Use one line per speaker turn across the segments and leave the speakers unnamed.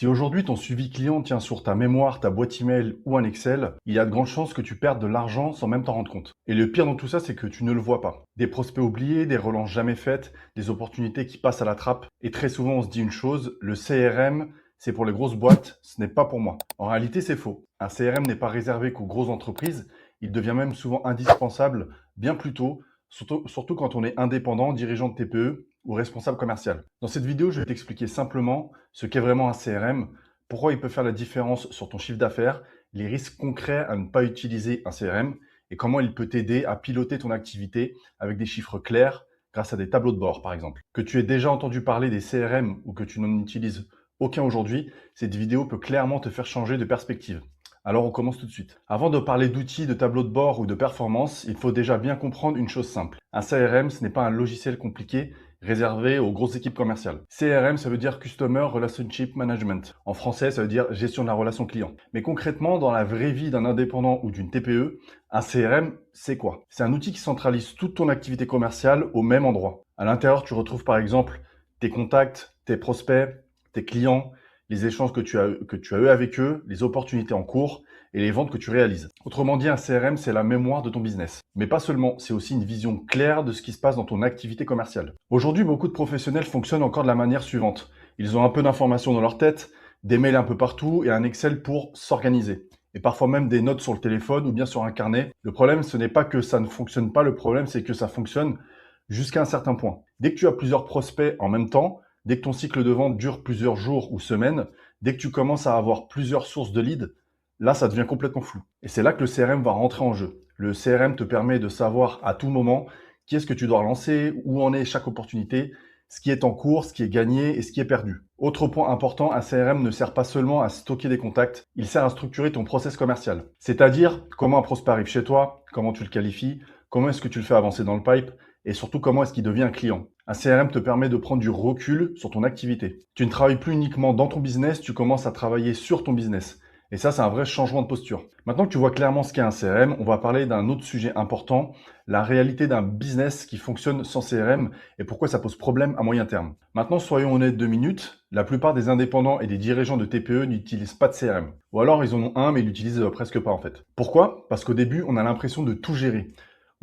Si aujourd'hui ton suivi client tient sur ta mémoire, ta boîte email ou un Excel, il y a de grandes chances que tu perdes de l'argent sans même t'en rendre compte. Et le pire dans tout ça, c'est que tu ne le vois pas. Des prospects oubliés, des relances jamais faites, des opportunités qui passent à la trappe. Et très souvent, on se dit une chose, le CRM, c'est pour les grosses boîtes, ce n'est pas pour moi. En réalité, c'est faux. Un CRM n'est pas réservé qu'aux grosses entreprises, il devient même souvent indispensable bien plus tôt, surtout quand on est indépendant, dirigeant de TPE ou responsable commercial. Dans cette vidéo, je vais t'expliquer simplement ce qu'est vraiment un CRM, pourquoi il peut faire la différence sur ton chiffre d'affaires, les risques concrets à ne pas utiliser un CRM et comment il peut t'aider à piloter ton activité avec des chiffres clairs grâce à des tableaux de bord par exemple. Que tu aies déjà entendu parler des CRM ou que tu n'en utilises aucun aujourd'hui, cette vidéo peut clairement te faire changer de perspective. Alors on commence tout de suite. Avant de parler d'outils, de tableaux de bord ou de performance, il faut déjà bien comprendre une chose simple. Un CRM, ce n'est pas un logiciel compliqué réservé aux grosses équipes commerciales. CRM, ça veut dire Customer Relationship Management. En français, ça veut dire gestion de la relation client. Mais concrètement, dans la vraie vie d'un indépendant ou d'une TPE, un CRM, c'est quoi? C'est un outil qui centralise toute ton activité commerciale au même endroit. À l'intérieur, tu retrouves par exemple tes contacts, tes prospects, tes clients, les échanges que tu as eu avec eux, les opportunités en cours et les ventes que tu réalises. Autrement dit, un CRM, c'est la mémoire de ton business. Mais pas seulement, c'est aussi une vision claire de ce qui se passe dans ton activité commerciale. Aujourd'hui, beaucoup de professionnels fonctionnent encore de la manière suivante. Ils ont un peu d'informations dans leur tête, des mails un peu partout et un Excel pour s'organiser. Et parfois même des notes sur le téléphone ou bien sur un carnet. Le problème, ce n'est pas que ça ne fonctionne pas, le problème, c'est que ça fonctionne jusqu'à un certain point. Dès que tu as plusieurs prospects en même temps, dès que ton cycle de vente dure plusieurs jours ou semaines, dès que tu commences à avoir plusieurs sources de leads, là, ça devient complètement flou. Et c'est là que le CRM va rentrer en jeu. Le CRM te permet de savoir à tout moment qui est-ce que tu dois relancer, où en est chaque opportunité, ce qui est en cours, ce qui est gagné et ce qui est perdu. Autre point important, un CRM ne sert pas seulement à stocker des contacts, il sert à structurer ton process commercial. C'est-à-dire comment un prospect arrive chez toi, comment tu le qualifies, comment est-ce que tu le fais avancer dans le pipe, et surtout comment est-ce qu'il devient un client. Un CRM te permet de prendre du recul sur ton activité. Tu ne travailles plus uniquement dans ton business, tu commences à travailler sur ton business. Et ça, c'est un vrai changement de posture. Maintenant que tu vois clairement ce qu'est un CRM, on va parler d'un autre sujet important, la réalité d'un business qui fonctionne sans CRM et pourquoi ça pose problème à moyen terme. Maintenant, soyons honnêtes 2 minutes, la plupart des indépendants et des dirigeants de TPE n'utilisent pas de CRM. Ou alors ils en ont un mais ils l'utilisent presque pas en fait. Pourquoi? Parce qu'au début, on a l'impression de tout gérer.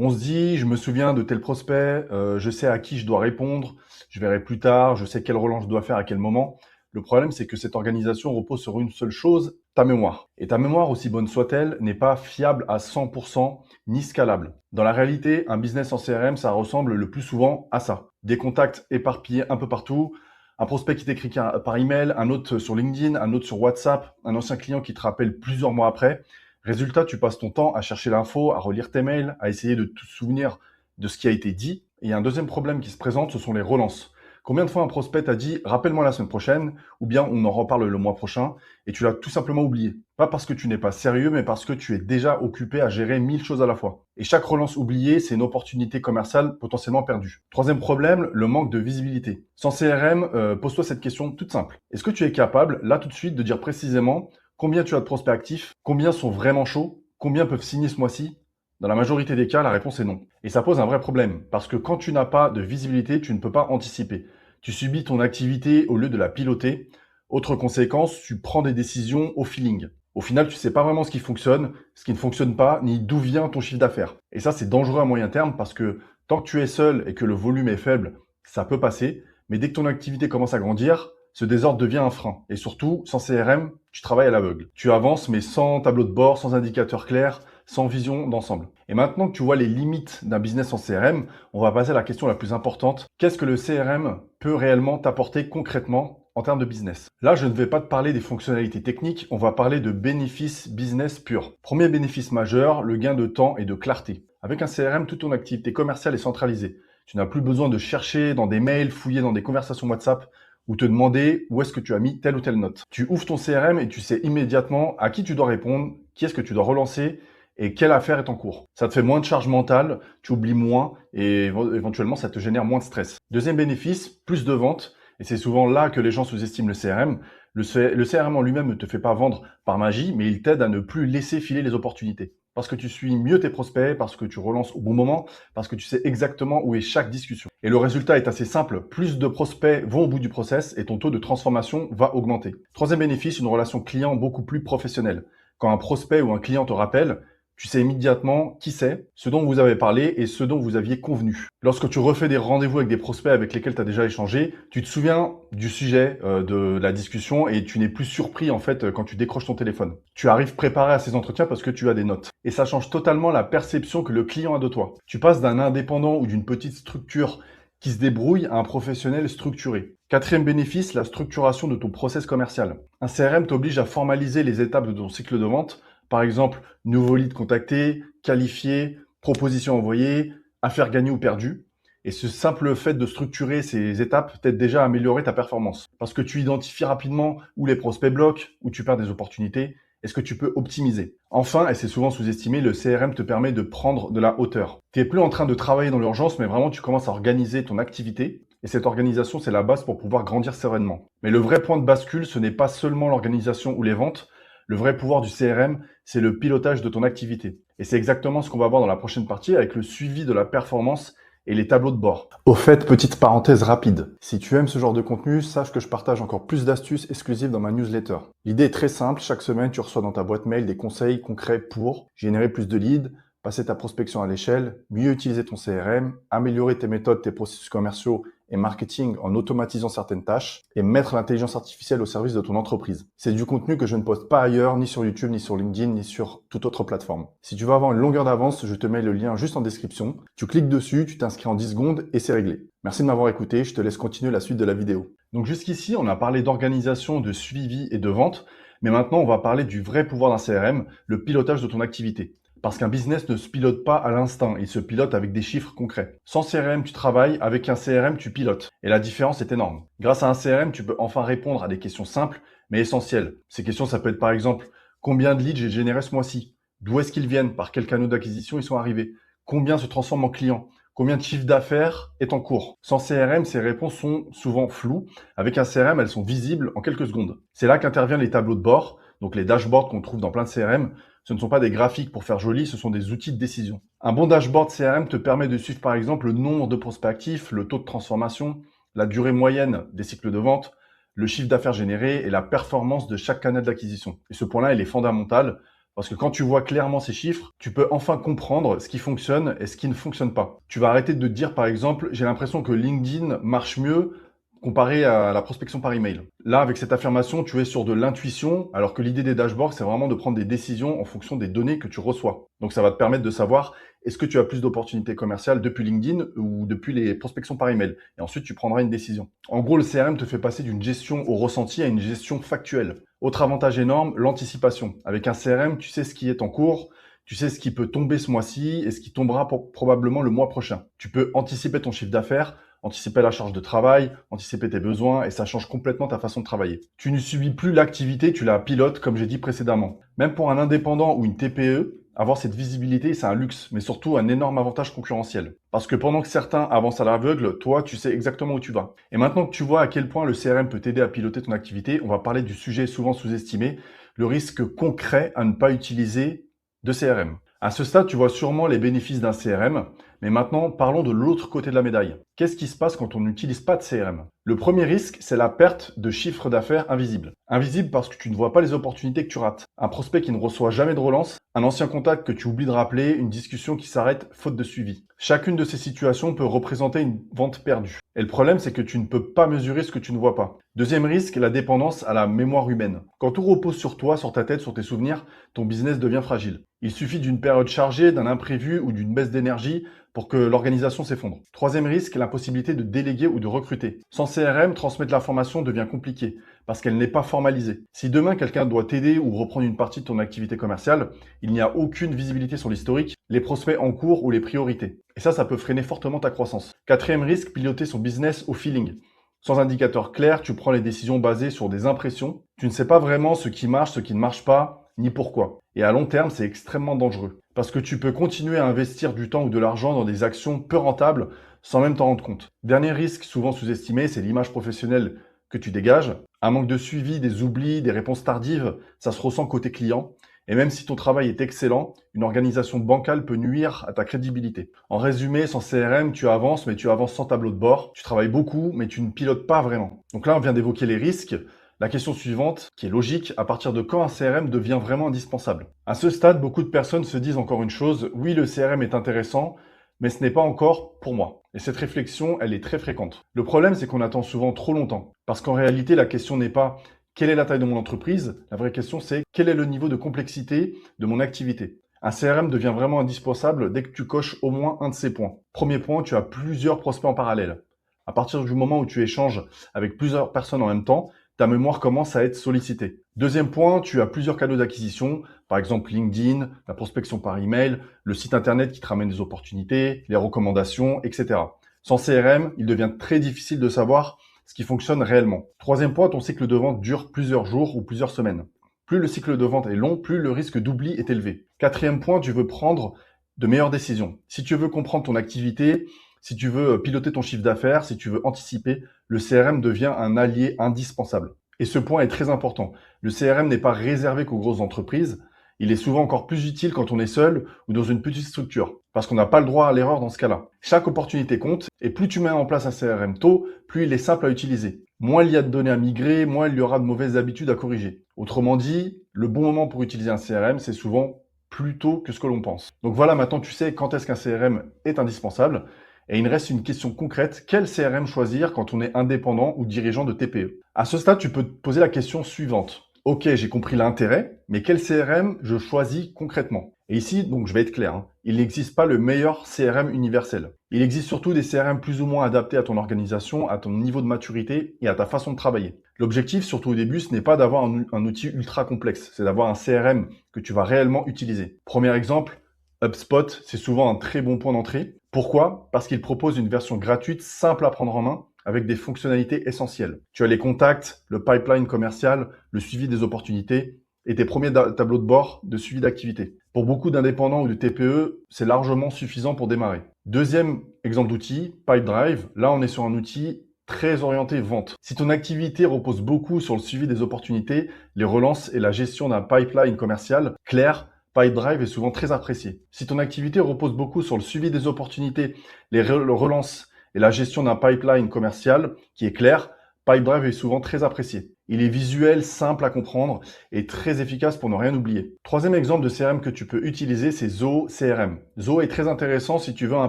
On se dit, je me souviens de tel prospect, je sais à qui je dois répondre, je verrai plus tard, je sais quelle relance je dois faire à quel moment. Le problème, c'est que cette organisation repose sur une seule chose, ta mémoire. Et ta mémoire, aussi bonne soit-elle, n'est pas fiable à 100% ni scalable. Dans la réalité, un business en CRM, ça ressemble le plus souvent à ça. Des contacts éparpillés un peu partout, un prospect qui t'écrit par email, un autre sur LinkedIn, un autre sur WhatsApp, un ancien client qui te rappelle plusieurs mois après. Résultat, tu passes ton temps à chercher l'info, à relire tes mails, à essayer de te souvenir de ce qui a été dit. Et il y a un deuxième problème qui se présente, ce sont les relances. Combien de fois un prospect t'a dit « rappelle-moi la semaine prochaine » ou bien « on en reparle le mois prochain » et tu l'as tout simplement oublié. Pas parce que tu n'es pas sérieux, mais parce que tu es déjà occupé à gérer 1000 choses à la fois. Et chaque relance oubliée, c'est une opportunité commerciale potentiellement perdue. Troisième problème, le manque de visibilité. Sans CRM, pose-toi cette question toute simple. Est-ce que tu es capable, là tout de suite, de dire précisément combien tu as de prospects actifs, combien sont vraiment chauds, combien peuvent signer ce mois-ci? Dans la majorité des cas, la réponse est non. Et ça pose un vrai problème, parce que quand tu n'as pas de visibilité, tu ne peux pas anticiper. Tu subis ton activité au lieu de la piloter. Autre conséquence, tu prends des décisions au feeling. Au final, tu sais pas vraiment ce qui fonctionne, ce qui ne fonctionne pas, ni d'où vient ton chiffre d'affaires. Et ça, c'est dangereux à moyen terme parce que tant que tu es seul et que le volume est faible, ça peut passer. Mais dès que ton activité commence à grandir, ce désordre devient un frein. Et surtout, sans CRM, tu travailles à l'aveugle. Tu avances, mais sans tableau de bord, sans indicateur clair, sans vision d'ensemble. Et maintenant que tu vois les limites d'un business en CRM, on va passer à la question la plus importante. Qu'est-ce que le CRM peut réellement t'apporter concrètement en termes de business? Là, je ne vais pas te parler des fonctionnalités techniques, on va parler de bénéfices business purs. Premier bénéfice majeur, le gain de temps et de clarté. Avec un CRM, toute ton activité commerciale est centralisée. Tu n'as plus besoin de chercher dans des mails, fouiller dans des conversations WhatsApp ou te demander où est-ce que tu as mis telle ou telle note. Tu ouvres ton CRM et tu sais immédiatement à qui tu dois répondre, qui est-ce que tu dois relancer et quelle affaire est en cours. Ça te fait moins de charge mentale, tu oublies moins et éventuellement ça te génère moins de stress. Deuxième bénéfice, plus de ventes. Et c'est souvent là que les gens sous-estiment le CRM. Le CRM en lui-même ne te fait pas vendre par magie, mais il t'aide à ne plus laisser filer les opportunités. Parce que tu suis mieux tes prospects, parce que tu relances au bon moment, parce que tu sais exactement où est chaque discussion. Et le résultat est assez simple, plus de prospects vont au bout du process et ton taux de transformation va augmenter. Troisième bénéfice, une relation client beaucoup plus professionnelle. Quand un prospect ou un client te rappelle, tu sais immédiatement qui c'est, ce dont vous avez parlé et ce dont vous aviez convenu. Lorsque tu refais des rendez-vous avec des prospects avec lesquels tu as déjà échangé, tu te souviens du sujet de la discussion et tu n'es plus surpris en fait quand tu décroches ton téléphone. Tu arrives préparé à ces entretiens parce que tu as des notes. Et ça change totalement la perception que le client a de toi. Tu passes d'un indépendant ou d'une petite structure qui se débrouille à un professionnel structuré. Quatrième bénéfice, la structuration de ton process commercial. Un CRM t'oblige à formaliser les étapes de ton cycle de vente. Par exemple, nouveau lead contacté, qualifié, proposition envoyée, affaire gagnée ou perdue. Et ce simple fait de structurer ces étapes t'aide déjà à améliorer ta performance. Parce que tu identifies rapidement où les prospects bloquent, où tu perds des opportunités, et ce que tu peux optimiser. Enfin, et c'est souvent sous-estimé, le CRM te permet de prendre de la hauteur. Tu n'es plus en train de travailler dans l'urgence, mais vraiment tu commences à organiser ton activité. Et cette organisation, c'est la base pour pouvoir grandir sereinement. Mais le vrai point de bascule, ce n'est pas seulement l'organisation ou les ventes. Le vrai pouvoir du CRM, c'est le pilotage de ton activité. Et c'est exactement ce qu'on va voir dans la prochaine partie avec le suivi de la performance et les tableaux de bord. Au fait, petite parenthèse rapide. Si tu aimes ce genre de contenu, sache que je partage encore plus d'astuces exclusives dans ma newsletter. L'idée est très simple. Chaque semaine, tu reçois dans ta boîte mail des conseils concrets pour générer plus de leads, passer ta prospection à l'échelle, mieux utiliser ton CRM, améliorer tes méthodes, tes processus commerciaux et marketing en automatisant certaines tâches et mettre l'intelligence artificielle au service de ton entreprise. C'est du contenu que je ne poste pas ailleurs, ni sur YouTube, ni sur LinkedIn, ni sur toute autre plateforme. Si tu veux avoir une longueur d'avance, je te mets le lien juste en description. Tu cliques dessus, tu t'inscris en 10 secondes et c'est réglé. Merci de m'avoir écouté, je te laisse continuer la suite de la vidéo. Donc jusqu'ici, on a parlé d'organisation, de suivi et de vente, mais maintenant on va parler du vrai pouvoir d'un CRM, le pilotage de ton activité. Parce qu'un business ne se pilote pas à l'instinct, il se pilote avec des chiffres concrets. Sans CRM, tu travailles, avec un CRM, tu pilotes. Et la différence est énorme. Grâce à un CRM, tu peux enfin répondre à des questions simples, mais essentielles. Ces questions, ça peut être par exemple, combien de leads j'ai généré ce mois-ci? D'où est-ce qu'ils viennent? Par quel canal d'acquisition ils sont arrivés? Combien se transforment en clients? Combien de chiffre d'affaires est en cours? Sans CRM, ces réponses sont souvent floues. Avec un CRM, elles sont visibles en quelques secondes. C'est là qu'interviennent les tableaux de bord, donc les dashboards qu'on trouve dans plein de CRM. Ce ne sont pas des graphiques pour faire joli, ce sont des outils de décision. Un bon dashboard CRM te permet de suivre par exemple le nombre de prospects actifs, le taux de transformation, la durée moyenne des cycles de vente, le chiffre d'affaires généré et la performance de chaque canal d'acquisition. Et ce point-là, il est fondamental parce que quand tu vois clairement ces chiffres, tu peux enfin comprendre ce qui fonctionne et ce qui ne fonctionne pas. Tu vas arrêter de te dire par exemple, j'ai l'impression que LinkedIn marche mieux comparé à la prospection par email. Là, avec cette affirmation, tu es sur de l'intuition, alors que l'idée des dashboards, c'est vraiment de prendre des décisions en fonction des données que tu reçois. Donc, ça va te permettre de savoir est-ce que tu as plus d'opportunités commerciales depuis LinkedIn ou depuis les prospections par email. Et ensuite, tu prendras une décision. En gros, le CRM te fait passer d'une gestion au ressenti à une gestion factuelle. Autre avantage énorme, l'anticipation. Avec un CRM, tu sais ce qui est en cours, tu sais ce qui peut tomber ce mois-ci et ce qui tombera probablement le mois prochain. Tu peux anticiper ton chiffre d'affaires, anticiper la charge de travail, anticiper tes besoins et ça change complètement ta façon de travailler. Tu ne subis plus l'activité, tu la pilotes comme j'ai dit précédemment. Même pour un indépendant ou une TPE, avoir cette visibilité, c'est un luxe, mais surtout un énorme avantage concurrentiel. Parce que pendant que certains avancent à l'aveugle, toi, tu sais exactement où tu vas. Et maintenant que tu vois à quel point le CRM peut t'aider à piloter ton activité, on va parler du sujet souvent sous-estimé, le risque concret à ne pas utiliser de CRM. À ce stade, tu vois sûrement les bénéfices d'un CRM, mais maintenant, parlons de l'autre côté de la médaille. Qu'est-ce qui se passe quand on n'utilise pas de CRM? Le premier risque, c'est la perte de chiffre d'affaires invisible. Invisible parce que tu ne vois pas les opportunités que tu rates. Un prospect qui ne reçoit jamais de relance, un ancien contact que tu oublies de rappeler, une discussion qui s'arrête faute de suivi. Chacune de ces situations peut représenter une vente perdue. Et le problème, c'est que tu ne peux pas mesurer ce que tu ne vois pas. Deuxième risque, la dépendance à la mémoire humaine. Quand tout repose sur toi, sur ta tête, sur tes souvenirs, ton business devient fragile. Il suffit d'une période chargée, d'un imprévu ou d'une baisse d'énergie pour que l'organisation s'effondre. Troisième risque, l'impossibilité de déléguer ou de recruter. Sans CRM, transmettre l'information devient compliqué parce qu'elle n'est pas formalisée. Si demain quelqu'un doit t'aider ou reprendre une partie de ton activité commerciale, il n'y a aucune visibilité sur l'historique, les prospects en cours ou les priorités. Et ça peut freiner fortement ta croissance. Quatrième risque, piloter son business au feeling. Sans indicateur clair, tu prends les décisions basées sur des impressions. Tu ne sais pas vraiment ce qui marche, ce qui ne marche pas, ni pourquoi. Et à long terme, c'est extrêmement dangereux. Parce que tu peux continuer à investir du temps ou de l'argent dans des actions peu rentables sans même t'en rendre compte. Dernier risque souvent sous-estimé, c'est l'image professionnelle que tu dégages. Un manque de suivi, des oublis, des réponses tardives, ça se ressent côté client. Et même si ton travail est excellent, une organisation bancale peut nuire à ta crédibilité. En résumé, sans CRM, tu avances, mais tu avances sans tableau de bord. Tu travailles beaucoup, mais tu ne pilotes pas vraiment. Donc là, on vient d'évoquer les risques. La question suivante, qui est logique, à partir de quand un CRM devient vraiment indispensable? À ce stade, beaucoup de personnes se disent encore une chose, oui, le CRM est intéressant, mais ce n'est pas encore pour moi. Et cette réflexion, elle est très fréquente. Le problème, c'est qu'on attend souvent trop longtemps. Parce qu'en réalité, la question n'est pas quelle est la taille de mon entreprise? La vraie question, c'est quel est le niveau de complexité de mon activité? Un CRM devient vraiment indispensable dès que tu coches au moins un de ces points. Premier point, tu as plusieurs prospects en parallèle. À partir du moment où tu échanges avec plusieurs personnes en même temps, ta mémoire commence à être sollicitée. Deuxième point, tu as plusieurs canaux d'acquisition, par exemple LinkedIn, la prospection par email, le site internet qui te ramène des opportunités, les recommandations, etc. Sans CRM, il devient très difficile de savoir ce qui fonctionne réellement. Troisième point, ton cycle de vente dure plusieurs jours ou plusieurs semaines. Plus le cycle de vente est long, plus le risque d'oubli est élevé. Quatrième point, tu veux prendre de meilleures décisions. Si tu veux comprendre ton activité, si tu veux piloter ton chiffre d'affaires, si tu veux anticiper, le CRM devient un allié indispensable. Et ce point est très important. Le CRM n'est pas réservé qu'aux grosses entreprises. Il est souvent encore plus utile quand on est seul ou dans une petite structure, parce qu'on n'a pas le droit à l'erreur dans ce cas-là. Chaque opportunité compte, et plus tu mets en place un CRM tôt, plus il est simple à utiliser. Moins il y a de données à migrer, moins il y aura de mauvaises habitudes à corriger. Autrement dit, le bon moment pour utiliser un CRM, c'est souvent plus tôt que ce que l'on pense. Donc voilà, maintenant tu sais quand est-ce qu'un CRM est indispensable. Et il me reste une question concrète. Quel CRM choisir quand on est indépendant ou dirigeant de TPE? À ce stade, tu peux te poser la question suivante. Ok, j'ai compris l'intérêt, mais quel CRM je choisis concrètement? Et ici, donc, je vais être clair, hein, il n'existe pas le meilleur CRM universel. Il existe surtout des CRM plus ou moins adaptés à ton organisation, à ton niveau de maturité et à ta façon de travailler. L'objectif, surtout au début, ce n'est pas d'avoir un outil ultra complexe, c'est d'avoir un CRM que tu vas réellement utiliser. Premier exemple, HubSpot, c'est souvent un très bon point d'entrée. Pourquoi? Parce qu'il propose une version gratuite, simple à prendre en main, avec des fonctionnalités essentielles. Tu as les contacts, le pipeline commercial, le suivi des opportunités et tes premiers tableaux de bord de suivi d'activité. Pour beaucoup d'indépendants ou de TPE, c'est largement suffisant pour démarrer. Deuxième exemple d'outil, Pipedrive. Là, on est sur un outil très orienté vente. Si ton activité repose beaucoup sur le suivi des opportunités, les relances et la gestion d'un pipeline commercial clair, Pipedrive est souvent très apprécié. Si ton activité repose beaucoup sur le suivi des opportunités, les relances et la gestion d'un pipeline commercial qui est clair, Pipedrive est souvent très apprécié. Il est visuel, simple à comprendre et très efficace pour ne rien oublier. Troisième exemple de CRM que tu peux utiliser, c'est Zoho CRM. Zoho est très intéressant si tu veux un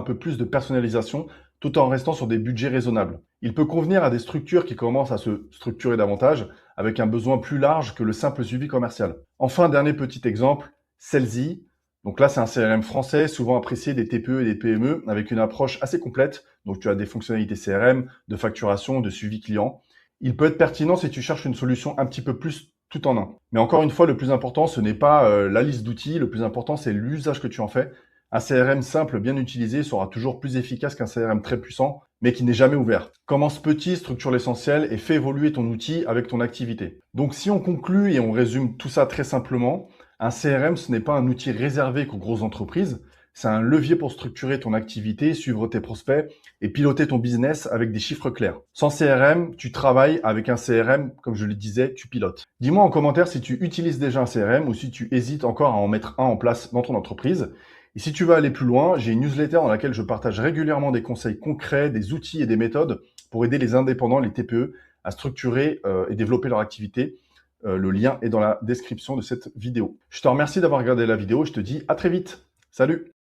peu plus de personnalisation tout en restant sur des budgets raisonnables. Il peut convenir à des structures qui commencent à se structurer davantage avec un besoin plus large que le simple suivi commercial. Enfin, dernier petit exemple, Sellsy. Donc là, c'est un CRM français, souvent apprécié des TPE et des PME, avec une approche assez complète. Donc tu as des fonctionnalités CRM, de facturation, de suivi client. Il peut être pertinent si tu cherches une solution un petit peu plus tout en un. Mais encore une fois, le plus important, ce n'est pas la liste d'outils, le plus important, c'est l'usage que tu en fais. Un CRM simple, bien utilisé, sera toujours plus efficace qu'un CRM très puissant, mais qui n'est jamais ouvert. Commence petit, structure l'essentiel et fais évoluer ton outil avec ton activité. Donc si on conclut et on résume tout ça très simplement, un CRM, ce n'est pas un outil réservé qu'aux grosses entreprises, c'est un levier pour structurer ton activité, suivre tes prospects et piloter ton business avec des chiffres clairs. Sans CRM, tu travailles avec un CRM, comme je le disais, tu pilotes. Dis-moi en commentaire si tu utilises déjà un CRM ou si tu hésites encore à en mettre un en place dans ton entreprise. Et si tu veux aller plus loin, j'ai une newsletter dans laquelle je partage régulièrement des conseils concrets, des outils et des méthodes pour aider les indépendants, les TPE, à structurer et développer leur activité. Le lien est dans la description de cette vidéo. Je te remercie d'avoir regardé la vidéo. Je te dis à très vite. Salut!